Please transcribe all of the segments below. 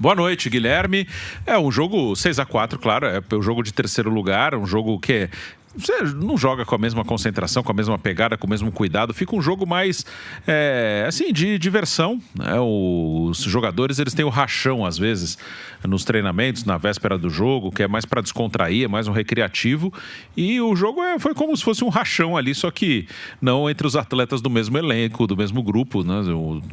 Boa noite, Guilherme. É um jogo 6-4, claro, é o jogo de terceiro lugar, um jogo que você não joga com a mesma concentração, com a mesma pegada, com o mesmo cuidado. Fica um jogo mais, assim, de diversão, né? Os jogadores, eles têm o rachão, às vezes, nos treinamentos, na véspera do jogo, que é mais para descontrair, é mais um recreativo. E o jogo foi como se fosse um rachão ali, só que não entre os atletas do mesmo elenco, do mesmo grupo, né?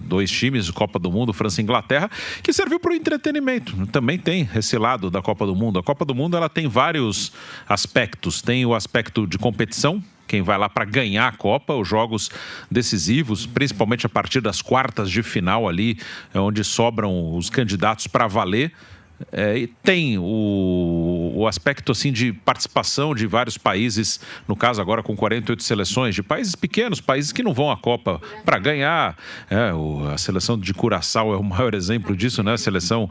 Dois times, Copa do Mundo, França e Inglaterra, que serviu para o entretenimento. Também tem esse lado da Copa do Mundo. A Copa do Mundo, ela tem vários aspectos. Tem o aspecto de competição, quem vai lá para ganhar a Copa, os jogos decisivos, principalmente a partir das quartas de final ali, onde sobram os candidatos para valer. E tem o aspecto assim de participação de vários países, no caso agora com 48 seleções, de países pequenos, países que não vão à Copa para ganhar. A seleção de Curaçao é o maior exemplo disso, né? A seleção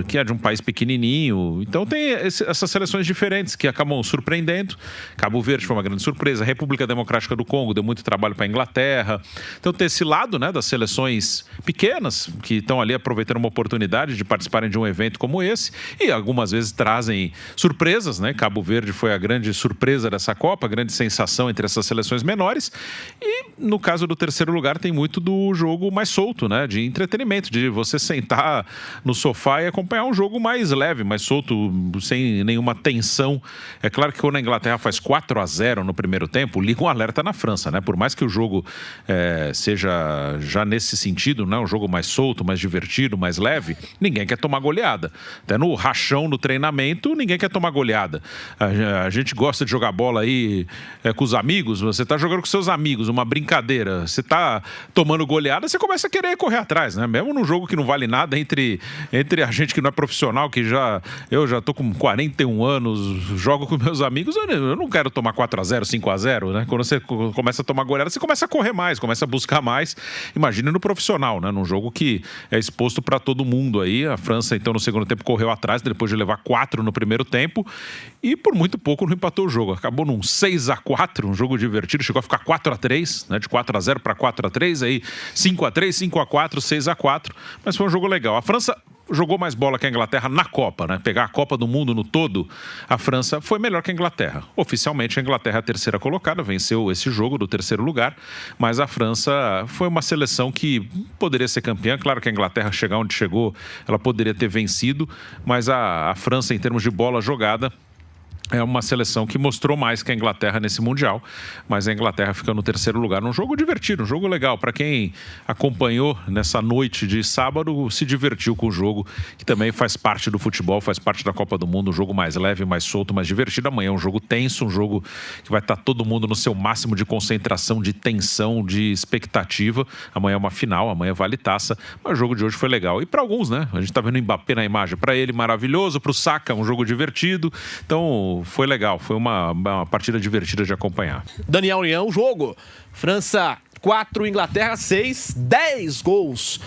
que é de um país pequenininho. Então tem essas seleções diferentes que acabam surpreendendo. Cabo Verde foi uma grande surpresa, a República Democrática do Congo deu muito trabalho para a Inglaterra. Então tem esse lado, né, das seleções pequenas que estão ali aproveitando uma oportunidade de participarem de um evento como esse, e algumas vezes trazem surpresas, né? Cabo Verde foi a grande surpresa dessa Copa, a grande sensação entre essas seleções menores. E no caso do terceiro lugar tem muito do jogo mais solto, né? De entretenimento, de você sentar no sofá e acompanhar um jogo mais leve, mais solto, sem nenhuma tensão. É claro que quando a Inglaterra faz 4-0 no primeiro tempo, liga um alerta na França, né? Por mais que o jogo seja já nesse sentido, né? Um jogo mais solto, mais divertido, mais leve, ninguém quer tomar goleada. Até no rachão do treinamento, ninguém quer tomar goleada. A gente gosta de jogar bola aí com os amigos, você está jogando com seus amigos, uma brincadeira, você está tomando goleada, você começa a querer correr atrás, né? Mesmo num jogo que não vale nada, entre a gente que não é profissional, eu já tô com 41 anos, jogo com meus amigos, eu não quero tomar 4-0, 5-0, né? Quando você começa a tomar goleada, você começa a correr mais, começa a buscar mais. Imagina no profissional, né? Num jogo que é exposto para todo mundo aí. A França, então, no segundo tempo correu atrás, depois de levar 4 no primeiro tempo, e por muito pouco não empatou o jogo. Acabou num 6-4, um jogo divertido, chegou a ficar 4-3, né? De 4-0 para 4-3, aí 5-3, 5-4, 6-4, mas foi um jogo legal. A França jogou mais bola que a Inglaterra na Copa, né? Pegar a Copa do Mundo no todo, a França foi melhor que a Inglaterra. Oficialmente, a Inglaterra é a terceira colocada, venceu esse jogo do terceiro lugar, mas a França foi uma seleção que poderia ser campeã. Claro que a Inglaterra chegar onde chegou, ela poderia ter vencido, mas a França, em termos de bola jogada, é uma seleção que mostrou mais que a Inglaterra nesse Mundial, mas a Inglaterra fica no terceiro lugar num jogo divertido, um jogo legal. Para quem acompanhou nessa noite de sábado, se divertiu com o jogo, que também faz parte do futebol, faz parte da Copa do Mundo, um jogo mais leve, mais solto, mais divertido. Amanhã é um jogo tenso, um jogo que vai estar todo mundo no seu máximo de concentração, de tensão, de expectativa. Amanhã é uma final, amanhã vale taça, mas o jogo de hoje foi legal. E para alguns, né? A gente tá vendo o Mbappé na imagem, para ele maravilhoso, para o Saka um jogo divertido. Então foi legal, foi uma partida divertida de acompanhar. Daniel Leão, jogo. França 4, Inglaterra 6, 10 gols.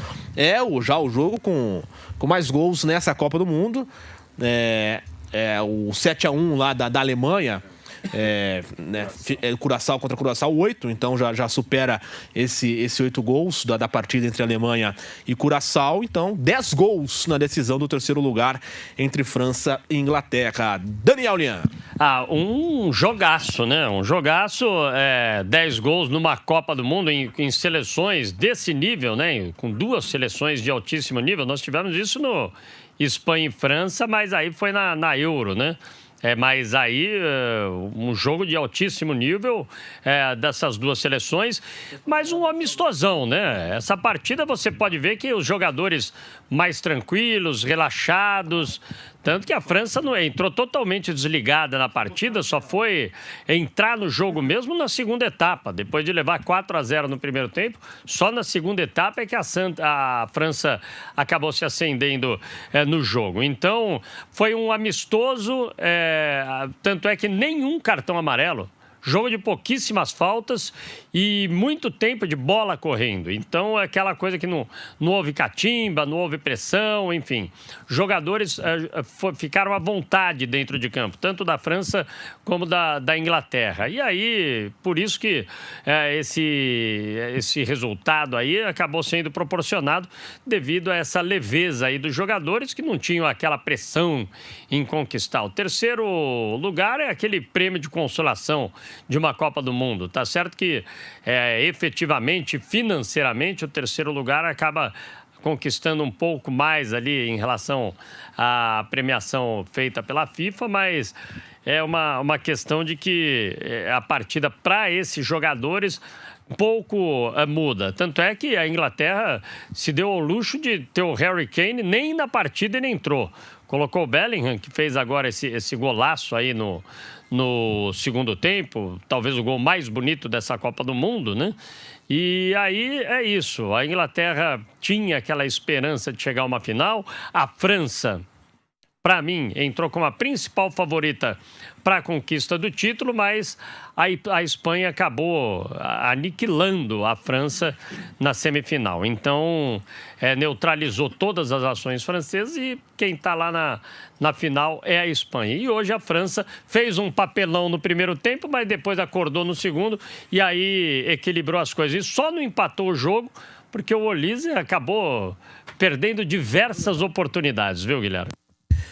Já o jogo com mais gols nessa Copa do Mundo. O 7-1 lá da Alemanha. Curaçao contra Curaçao 8, então já supera esse 8 gols da partida entre Alemanha e Curaçao. Então 10 gols na decisão do terceiro lugar entre França e Inglaterra. Daniel Lian. Um jogaço, né? Um jogaço, 10 gols numa Copa do Mundo em seleções desse nível, né? Com duas seleções de altíssimo nível. Nós tivemos isso no Espanha e França, mas aí foi na Euro, né? Mas aí, um jogo de altíssimo nível dessas duas seleções, mas um amistosão, né? Essa partida você pode ver que os jogadores mais tranquilos, relaxados, tanto que a França não entrou totalmente desligada na partida, só foi entrar no jogo mesmo na segunda etapa. Depois de levar 4-0 no primeiro tempo, só na segunda etapa é que a França acabou se acendendo no jogo. Então, foi um amistoso, tanto é que nenhum cartão amarelo jogo de pouquíssimas faltas e muito tempo de bola correndo. Então, é aquela coisa que não houve catimba, não houve pressão, enfim. Jogadores ficaram à vontade dentro de campo, tanto da França como da Inglaterra. E aí, por isso que esse resultado aí acabou sendo proporcionado devido a essa leveza aí dos jogadores que não tinham aquela pressão em conquistar. O terceiro lugar é aquele prêmio de consolação de uma Copa do Mundo. Tá certo que efetivamente, financeiramente, o terceiro lugar acaba conquistando um pouco mais ali em relação à premiação feita pela FIFA, mas é uma questão de que a partida para esses jogadores pouco muda. Tanto é que a Inglaterra se deu ao luxo de ter o Harry Kane, nem na partida ele entrou. Colocou o Bellingham, que fez agora esse golaço aí no segundo tempo, talvez o gol mais bonito dessa Copa do Mundo, né? E aí é isso, a Inglaterra tinha aquela esperança de chegar a uma final, a França, para mim, entrou como a principal favorita para a conquista do título, mas a Espanha acabou aniquilando a França na semifinal. Então, neutralizou todas as ações francesas e quem está lá na final é a Espanha. E hoje a França fez um papelão no primeiro tempo, mas depois acordou no segundo e aí equilibrou as coisas. E só não empatou o jogo porque o Olise acabou perdendo diversas oportunidades, viu, Guilherme?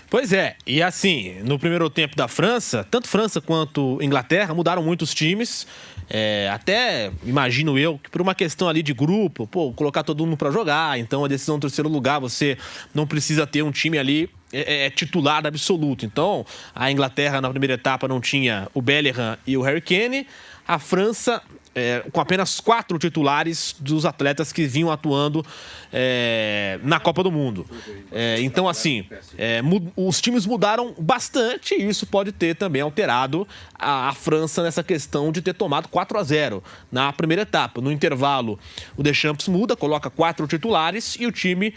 Pois é, e assim, no primeiro tempo da França, tanto França quanto Inglaterra mudaram muito os times. Até imagino eu que por uma questão ali de grupo, colocar todo mundo para jogar, então a decisão do terceiro lugar, você não precisa ter um time ali titular absoluto. Então, a Inglaterra na primeira etapa não tinha o Bellingham e o Harry Kane, a França com apenas 4 titulares dos atletas que vinham atuando na Copa do Mundo. Então, assim, os times mudaram bastante e isso pode ter também alterado a França nessa questão de ter tomado 4-0 na primeira etapa. No intervalo, o Deschamps muda, coloca 4 titulares e o time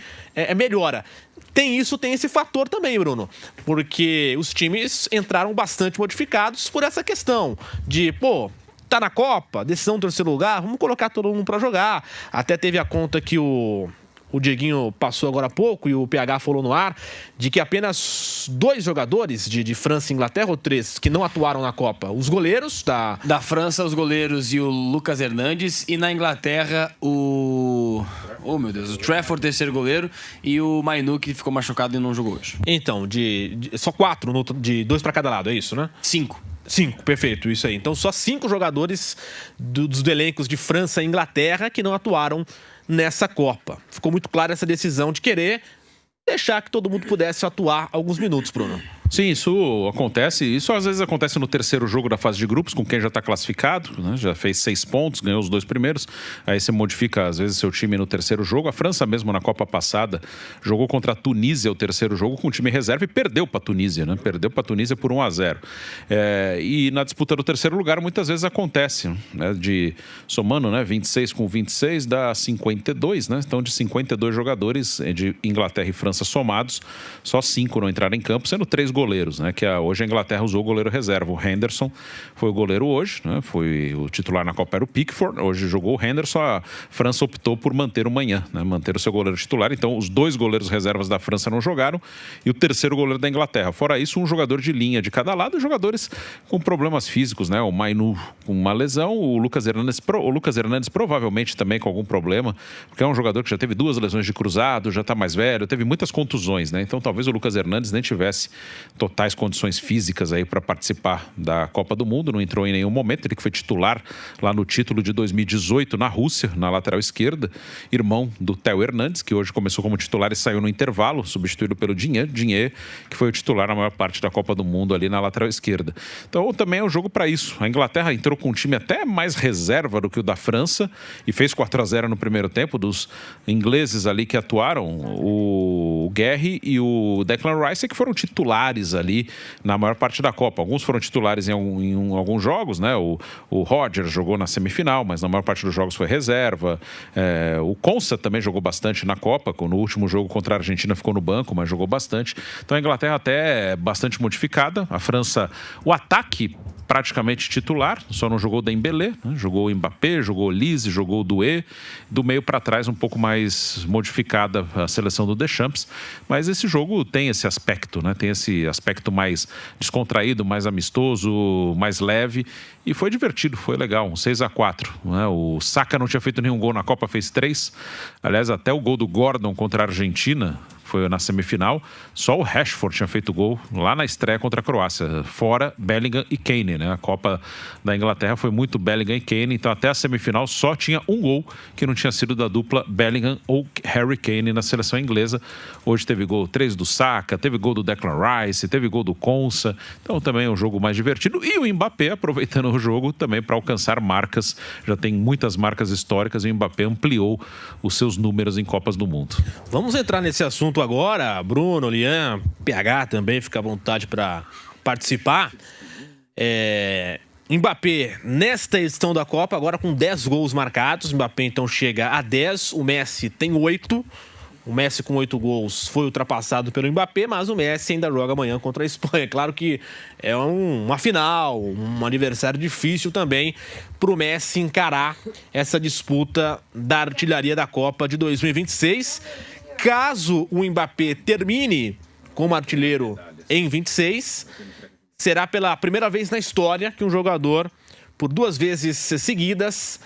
melhora. Tem esse fator também, Bruno, porque os times entraram bastante modificados por essa questão de, tá na Copa, decisão do terceiro lugar, vamos colocar todo mundo para jogar. Até teve a conta que o Dieguinho passou agora há pouco e o PH falou no ar, de que apenas 2 jogadores de França e Inglaterra, ou 3, que não atuaram na Copa. Os goleiros da França, os goleiros e o Lucas Hernandes, e na Inglaterra o Trafford, terceiro goleiro, e o Mainu, que ficou machucado e não jogou hoje. Então, só 4, de 2 para cada lado, é isso, né? 5, perfeito, isso aí. Então, só 5 jogadores dos elencos de França e Inglaterra que não atuaram nessa Copa. Ficou muito clara essa decisão de querer deixar que todo mundo pudesse atuar alguns minutos, Bruno. Sim, isso acontece. Isso às vezes acontece no terceiro jogo da fase de grupos, com quem já está classificado, né? Já fez 6 pontos, ganhou os 2 primeiros. Aí você modifica, às vezes, seu time no terceiro jogo. A França mesmo, na Copa passada, jogou contra a Tunísia o terceiro jogo com o time reserva e perdeu para a Tunísia, né? Perdeu para a Tunísia por 1-0. E na disputa do terceiro lugar, muitas vezes acontece, né? Somando, né? 26 com 26 dá 52, né? Então, de 52 jogadores de Inglaterra e França somados, só 5 não entraram em campo, sendo 3 goleiros, né? Que hoje a Inglaterra usou o goleiro reserva. O Henderson foi o goleiro hoje, né? Foi o titular na Copa, era o Pickford. Hoje jogou o Henderson. A França optou por manter o Manhã, né? Manter o seu goleiro titular. Então, os 2 goleiros reservas da França não jogaram e o terceiro goleiro da Inglaterra. Fora isso, um jogador de linha de cada lado e jogadores com problemas físicos, né? O Mainu com uma lesão, o Lucas Hernandes provavelmente também com algum problema, porque é um jogador que já teve 2 lesões de cruzado, já está mais velho, teve muitas contusões, né? Então, talvez o Lucas Hernandes nem tivesse totais condições físicas aí para participar da Copa do Mundo, não entrou em nenhum momento. Ele que foi titular lá no título de 2018 na Rússia, na lateral esquerda, irmão do Theo Hernandes, que hoje começou como titular e saiu no intervalo, substituído pelo Digne, que foi o titular na maior parte da Copa do Mundo ali na lateral esquerda. Então também é um jogo para isso. A Inglaterra entrou com um time até mais reserva do que o da França e fez 4-0 no primeiro tempo. Dos ingleses ali que atuaram, o Guerri e o Declan Rice, que foram titulares ali na maior parte da Copa. Alguns foram titulares em alguns jogos, né? O Rodgers jogou na semifinal, mas na maior parte dos jogos foi reserva. O Konsa também jogou bastante na Copa. No último jogo contra a Argentina ficou no banco, mas jogou bastante. Então a Inglaterra até é bastante modificada. A França, o ataque praticamente titular, só não jogou Dembélé, né? Jogou o Mbappé, jogou o Olise, jogou o Doué, do meio para trás um pouco mais modificada a seleção do Deschamps, mas esse jogo tem esse aspecto, né? Tem esse aspecto mais descontraído, mais amistoso, mais leve, e foi divertido, foi legal, um 6-4, né? O Saka não tinha feito nenhum gol na Copa, fez 3, aliás, até o gol do Gordon contra a Argentina foi na semifinal, só o Rashford tinha feito gol lá na estreia contra a Croácia, fora Bellingham e Kane, né? A Copa da Inglaterra foi muito Bellingham e Kane, então até a semifinal só tinha um gol que não tinha sido da dupla Bellingham ou Harry Kane na seleção inglesa. Hoje teve gol 3 do Saka, teve gol do Declan Rice, teve gol do Konsa, então também é um jogo mais divertido, e o Mbappé aproveitando o jogo também para alcançar marcas, já tem muitas marcas históricas, e o Mbappé ampliou os seus números em Copas do Mundo. Vamos entrar nesse assunto agora, Bruno, Lian, PH também, fica à vontade para participar. Mbappé, nesta edição da Copa, agora com 10 gols marcados, Mbappé então chega a 10, o Messi tem 8, o Messi com 8 gols foi ultrapassado pelo Mbappé, mas o Messi ainda joga amanhã contra a Espanha. Claro que é uma final, um adversário difícil também para o Messi encarar essa disputa da artilharia da Copa de 2026. Caso o Mbappé termine como artilheiro em 26, será pela primeira vez na história que um jogador, por 2 vezes seguidas,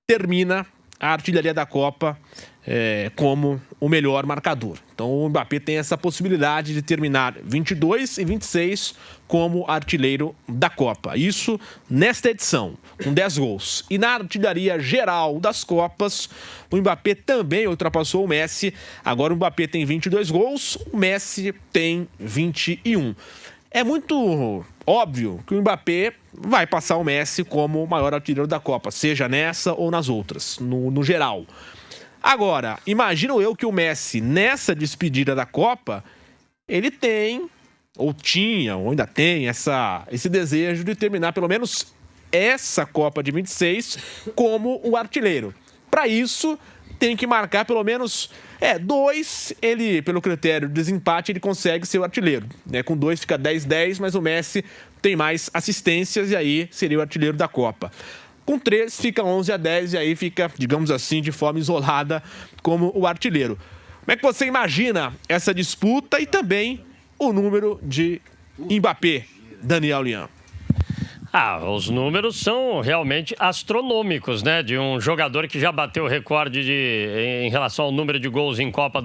termina a artilharia da Copa como o melhor marcador. Então o Mbappé tem essa possibilidade de terminar 22 e 26 como artilheiro da Copa. Isso nesta edição, com 10 gols. E na artilharia geral das Copas, o Mbappé também ultrapassou o Messi. Agora o Mbappé tem 22 gols, o Messi tem 21. É muito óbvio que o Mbappé vai passar o Messi como o maior artilheiro da Copa, seja nessa ou nas outras, no geral. Agora, imagino eu que o Messi, nessa despedida da Copa, ele tem, ou tinha, ou ainda tem, esse desejo de terminar pelo menos essa Copa de 26 como o artilheiro. Para isso, tem que marcar pelo menos 2, ele, pelo critério de desempate, ele consegue ser o artilheiro. Né? Com 2 fica 10-10, mas o Messi tem mais assistências e aí seria o artilheiro da Copa. Com 3 fica 11-10 e aí fica, digamos assim, de forma isolada como o artilheiro. Como é que você imagina essa disputa e também o número de Mbappé, Daniel Lian? Os números são realmente astronômicos, né? De um jogador que já bateu o recorde em relação ao número de gols em Copas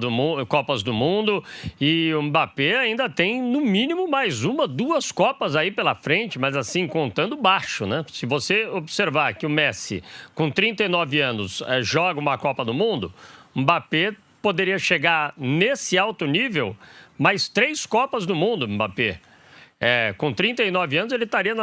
do Mundo. E o Mbappé ainda tem, no mínimo, mais 1, 2 Copas aí pela frente, mas assim, contando baixo, né? Se você observar que o Messi, com 39 anos, joga uma Copa do Mundo, o Mbappé poderia chegar nesse alto nível mais 3 Copas do Mundo, Mbappé. Com 39 anos, ele estaria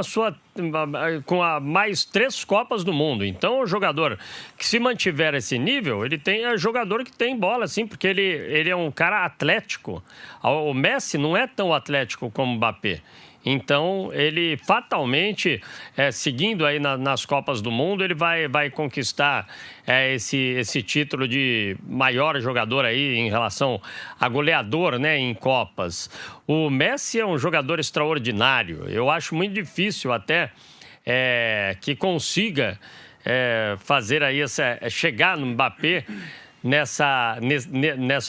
com mais 3 Copas do Mundo. Então, o jogador que se mantiver esse nível, é jogador que tem bola, sim, porque ele é um cara atlético. O Messi não é tão atlético como o Mbappé. Então, ele fatalmente, seguindo aí nas Copas do Mundo, ele vai conquistar esse título de maior jogador aí em relação a goleador, né, em Copas. O Messi é um jogador extraordinário. Eu acho muito difícil até que consiga fazer aí chegar no Mbappé nessa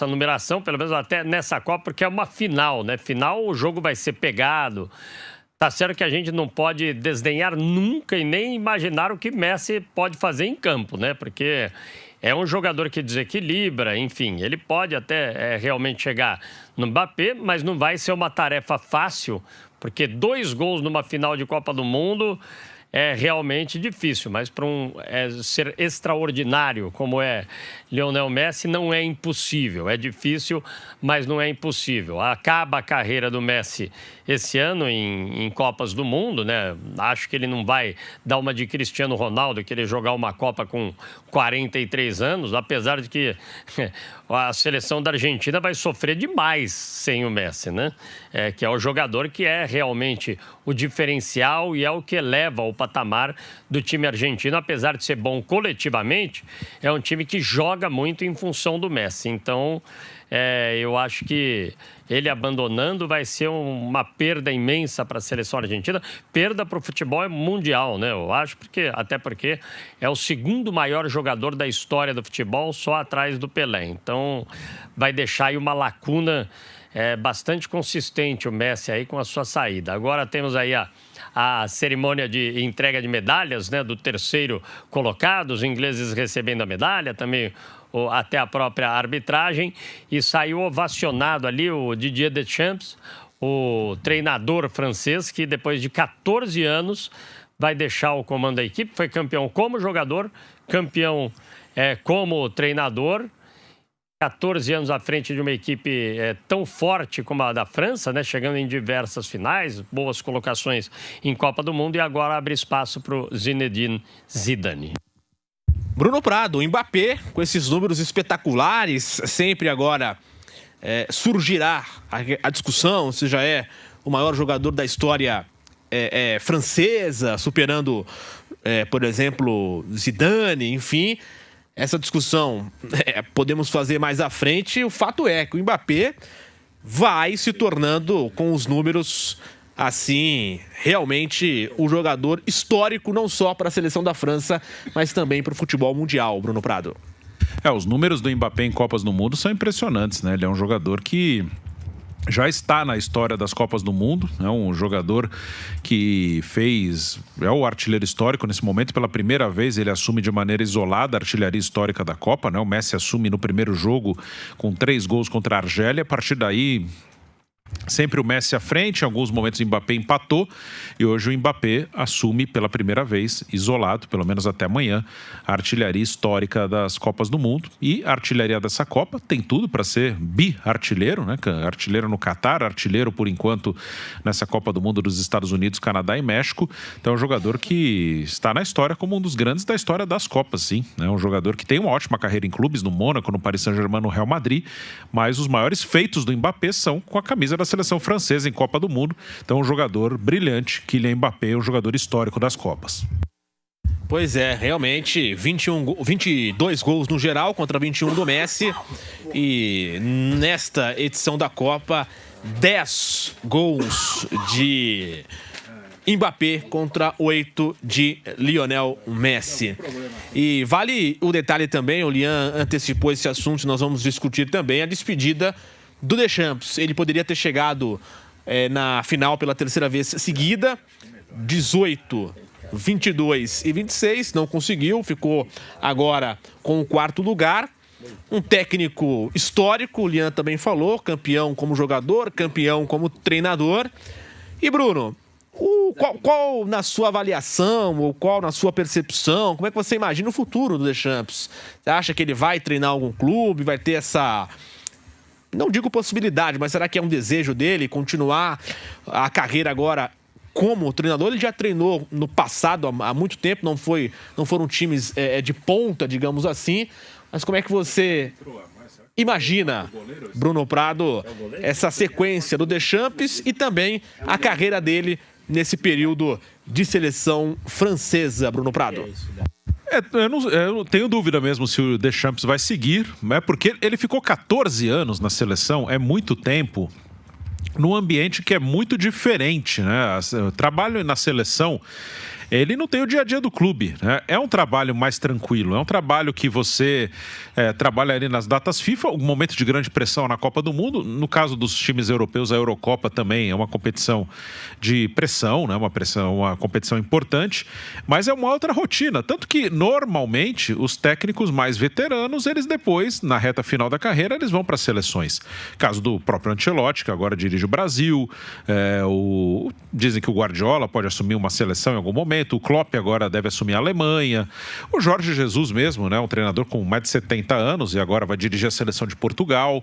numeração, pelo menos até nessa Copa, porque é uma final, né? Final, o jogo vai ser pegado. Tá certo que a gente não pode desdenhar nunca e nem imaginar o que Messi pode fazer em campo, né? Porque é um jogador que desequilibra, enfim, ele pode até realmente chegar no Mbappé, mas não vai ser uma tarefa fácil, porque 2 gols numa final de Copa do Mundo é realmente difícil, mas para ser extraordinário como é Lionel Messi, não é impossível. É difícil, mas não é impossível. Acaba a carreira do Messi esse ano em Copas do Mundo, né? Acho que ele não vai dar uma de Cristiano Ronaldo, querer jogar uma Copa com 43 anos, apesar de que a seleção da Argentina vai sofrer demais sem o Messi, né? Que é o jogador que é realmente o diferencial e é o que eleva o patamar do time argentino, apesar de ser bom coletivamente, é um time que joga muito em função do Messi. Então, eu acho que ele abandonando vai ser uma perda imensa para a seleção argentina, perda para o futebol mundial, né? Eu acho, até porque é o segundo maior jogador da história do futebol, só atrás do Pelé. Então, vai deixar aí uma lacuna bastante consistente o Messi aí com a sua saída. Agora temos aí a cerimônia de entrega de medalhas, né, do terceiro colocado, os ingleses recebendo a medalha, também até a própria arbitragem, e saiu ovacionado ali o Didier Deschamps, o treinador francês, que depois de 14 anos vai deixar o comando da equipe, foi campeão como jogador, campeão como treinador, 14 anos à frente de uma equipe tão forte como a da França, né? Chegando em diversas finais, boas colocações em Copa do Mundo, e agora abre espaço para o Zinedine Zidane. Bruno Prado, o Mbappé, com esses números espetaculares, sempre agora surgirá a discussão se já é o maior jogador da história francesa, superando, por exemplo, Zidane, enfim. Essa discussão podemos fazer mais à frente. O fato é que o Mbappé vai se tornando, com os números, assim, realmente um jogador histórico, não só para a seleção da França, mas também para o futebol mundial, Bruno Prado. Os números do Mbappé em Copas do Mundo são impressionantes, né? Ele é um jogador que já está na história das Copas do Mundo, é um jogador que é o artilheiro histórico nesse momento. Pela primeira vez ele assume de maneira isolada a artilharia histórica da Copa, né? O Messi assume no primeiro jogo com 3 gols contra a Argélia. A partir daí, sempre o Messi à frente, em alguns momentos o Mbappé empatou, e hoje o Mbappé assume pela primeira vez, isolado, pelo menos até amanhã, a artilharia histórica das Copas do Mundo. E a artilharia dessa Copa tem tudo para ser bi-artilheiro, né? Artilheiro no Catar, artilheiro por enquanto nessa Copa do Mundo dos Estados Unidos, Canadá e México. Então é um jogador que está na história como um dos grandes da história das Copas, sim. É um jogador que tem uma ótima carreira em clubes, no Mônaco, no Paris Saint-Germain, no Real Madrid, mas os maiores feitos do Mbappé são com a camisa da seleção francesa em Copa do Mundo. Então, um jogador brilhante, Kylian Mbappé, um jogador histórico das Copas. Pois é, realmente, 22 gols no geral contra 21 do Messi. E nesta edição da Copa, 10 gols de Mbappé contra 8 de Lionel Messi. E vale o detalhe também, o Lian antecipou esse assunto, nós vamos discutir também a despedida do Deschamps. Ele poderia ter chegado na final pela terceira vez seguida, 18, 22 e 26, não conseguiu, ficou agora com o 4º lugar. Um técnico histórico, o Lian também falou, campeão como jogador, campeão como treinador. E Bruno, qual na sua avaliação, ou qual na sua percepção, como é que você imagina o futuro do Deschamps? Você acha que ele vai treinar algum clube, vai ter essa... não digo possibilidade, mas será que é um desejo dele continuar a carreira agora como treinador? Ele já treinou no passado, há muito tempo, não foram times de ponta, digamos assim. Mas como é que você imagina, Bruno Prado, essa sequência do Deschamps e também a carreira dele nesse período de seleção francesa, Bruno Prado? Eu não tenho dúvida mesmo se o Deschamps vai seguir, né? Porque ele ficou 14 anos na seleção, é muito tempo, num ambiente que é muito diferente, né? O trabalho na seleção, ele não tem o dia a dia do clube, né? É um trabalho mais tranquilo, é um trabalho que você trabalha ali nas datas FIFA, um momento de grande pressão na Copa do Mundo. No caso dos times europeus, a Eurocopa também é uma competição de pressão, né? Uma competição importante, mas é uma outra rotina, tanto que normalmente os técnicos mais veteranos, eles depois, na reta final da carreira, eles vão para as seleções. Caso do próprio Ancelotti, que agora dirige o Brasil, dizem que o Guardiola pode assumir uma seleção em algum momento, o Klopp agora deve assumir a Alemanha, o Jorge Jesus mesmo, né? Um treinador com mais de 70 anos e agora vai dirigir a seleção de Portugal.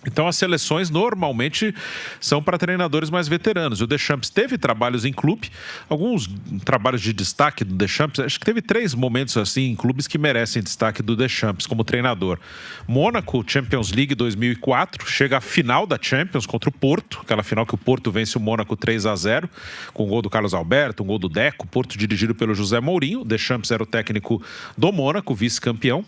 Então, as seleções normalmente são para treinadores mais veteranos. O Deschamps teve trabalhos em clube, alguns trabalhos de destaque do Deschamps. Acho que teve 3 momentos assim em clubes que merecem destaque do Deschamps como treinador. Mônaco, Champions League 2004, chega à final da Champions contra o Porto, aquela final que o Porto vence o Mônaco 3-0, com o gol do Carlos Alberto, um gol do Deco, Porto dirigido pelo José Mourinho. O Deschamps era o técnico do Mônaco, vice-campeão.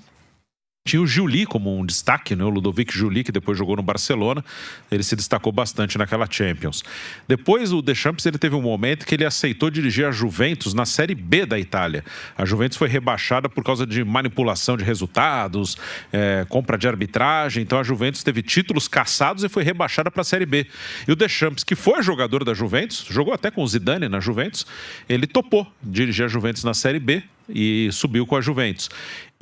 Tinha o Juli como um destaque, né? O Ludovic Juli, que depois jogou no Barcelona. Ele se destacou bastante naquela Champions. Depois, o Deschamps ele teve um momento que ele aceitou dirigir a Juventus na Série B da Itália. A Juventus foi rebaixada por causa de manipulação de resultados, compra de arbitragem. Então, a Juventus teve títulos cassados e foi rebaixada para a Série B. E o Deschamps, que foi jogador da Juventus, jogou até com o Zidane na Juventus, ele topou dirigir a Juventus na Série B e subiu com a Juventus.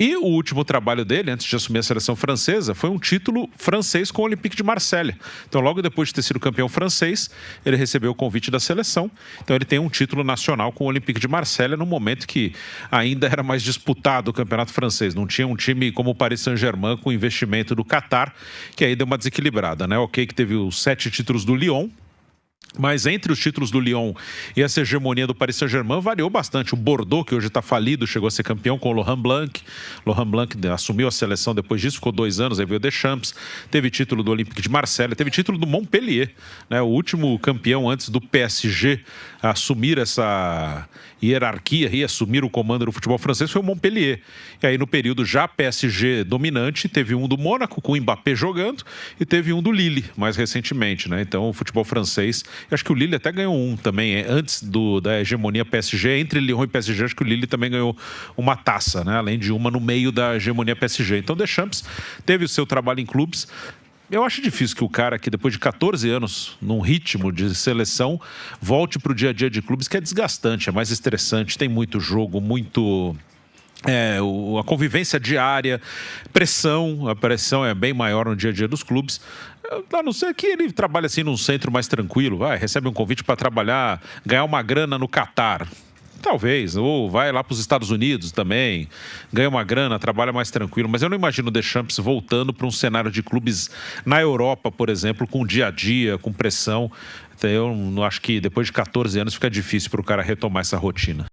E o último trabalho dele, antes de assumir a seleção francesa, foi um título francês com o Olympique de Marselha. Então, logo depois de ter sido campeão francês, ele recebeu o convite da seleção. Então, ele tem um título nacional com o Olympique de Marselha no momento que ainda era mais disputado o campeonato francês. Não tinha um time como o Paris Saint-Germain com investimento do Qatar, que aí deu uma desequilibrada, né? Ok que teve os 7 títulos do Lyon, mas entre os títulos do Lyon e essa hegemonia do Paris Saint-Germain variou bastante. O Bordeaux, que hoje está falido, chegou a ser campeão com o Laurent Blanc. Laurent Blanc assumiu a seleção depois disso, ficou 2 anos, aí veio o Deschamps. Teve título do Olympique de Marselha, teve título do Montpellier, né? O último campeão antes do PSG assumir essa hierarquia e assumir o comando do futebol francês foi o Montpellier. E aí no período já PSG dominante, teve um do Mônaco com o Mbappé jogando e teve um do Lille mais recentemente, né? Então o futebol francês, eu acho que o Lille até ganhou um também, antes da hegemonia PSG, entre Lyon e PSG, acho que o Lille também ganhou uma taça, né? Além de uma no meio da hegemonia PSG. Então Deschamps teve o seu trabalho em clubes. Eu acho difícil que o cara que depois de 14 anos num ritmo de seleção volte para o dia a dia de clubes, que é desgastante, é mais estressante, tem muito jogo, muito... a convivência diária, a pressão é bem maior no dia a dia dos clubes. A não ser que ele trabalhe assim num centro mais tranquilo, recebe um convite para trabalhar, ganhar uma grana no Catar. Talvez, ou vai lá para os Estados Unidos também, ganha uma grana, trabalha mais tranquilo. Mas eu não imagino o Deschamps voltando para um cenário de clubes na Europa, por exemplo, com dia a dia, com pressão. Então, eu acho que depois de 14 anos fica difícil para o cara retomar essa rotina.